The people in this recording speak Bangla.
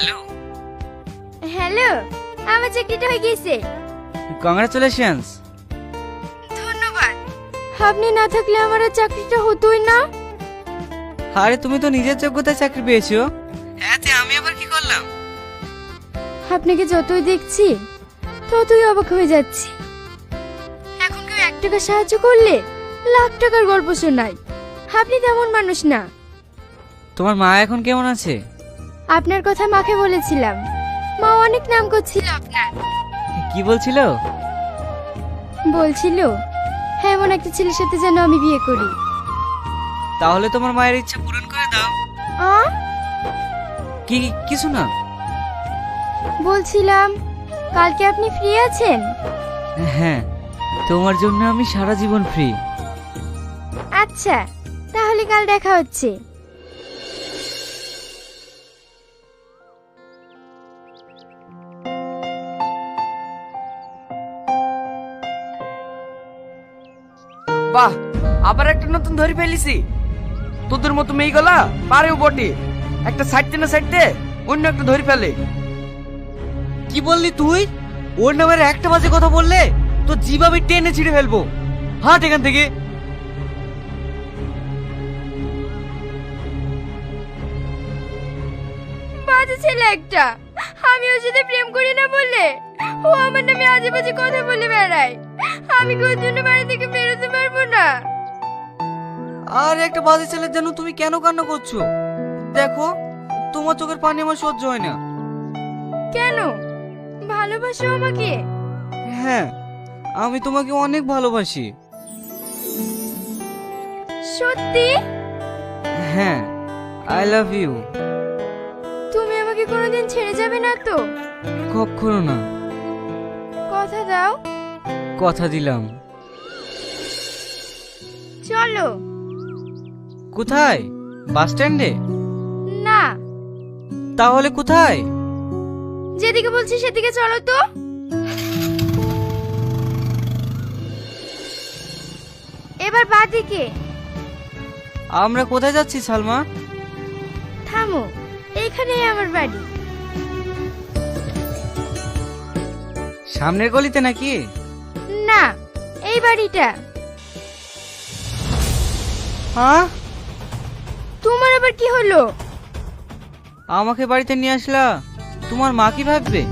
হ্যালো। হ্যালো, আমার চাকরিটা হয়ে গেছে। কংগ্রাচুলেশনস। ধন্যবাদ। আপনি না থাকলে আমার আর চাকরিটা হতোই না। আরে তুমি তো নিজের যোগ্যতায় চাকরি পেয়েছো। এতে আমি আবার কি করলাম? আপনাকে যতই দেখছি ততই অবাক হয়ে যাচ্ছি। এখন কেউ 1 টাকা সাহায্য করলে লাখ টাকার গল্প শোনায়। আপনি তেমন মানুষ না। তোমার মা এখন কেমন আছে? আপনার কথা মাকে বলেছিলাম, মা অনেক নাম করছিল আপনার। কি বলছিল? বলছিল এমন একটা ছেলের সাথে যেন আমি বিয়ে করি। তাহলে তোমার মায়ের ইচ্ছা পূরণ করে দাও। আ কিছু না। বলছিলাম কালকে আপনি ফ্রি আছেন? হ্যাঁ, তোমার জন্য আমি সারা জীবন ফ্রি। আচ্ছা, তাহলে কাল দেখা হচ্ছে। বাহ, আবার একটা নতুন ধরে ফেলিছি। তোদের মতো মেয়েগুলা পারেও বটে, একটা সাইডতে না সাইডতে অন্য একটা ধরে ফেলে। কি বললি তুই? ওর নামের একটা বাজে কথা বললে তো জিভ আমি টেনে ছিঁড়ে ফেলবো। হাট এখান থেকে। বাজে ছেলে একটা। আমি ওর সাথে প্রেম করি না বললে ও আমার নামে আজে বাজে কথা বলে বেড়ায়। আমি কি ওর জন্য বাড়ি থেকে বেরোতে পারবো না? আর একটা বাজে ছেলের জন্য তুমি কেন কান্না করছো? দেখো, তোমার চোখের পানি আমার সহ্য হয় না। কেন? ভালোবাসো আমাকে? হ্যাঁ, আমি তোমাকে অনেক ভালোবাসি। সত্যি? হ্যাঁ, আই লাভ ইউ। তুমি আমাকে কোনোদিন ছেড়ে যাবে না তো? কখনো না। কথা দাও। কথা দিলাম। চলো। কোথায়? বাস স্ট্যান্ডে? না, তাহলে কোথায়? যেদিকে বলছি সেদিকে চলো তো। এবার বাদিকে। আমরা কোথায় যাচ্ছি সালমা? থামো, এইখানেই আমার বাড়ি। সামনের গলিতে নাকি? না, এই বাড়িটা। হ্যাঁ, তোমার আবার কি হলো? আমাকে বাড়িতে নিয়ে আসলা, তোমার মা কি ভাববে?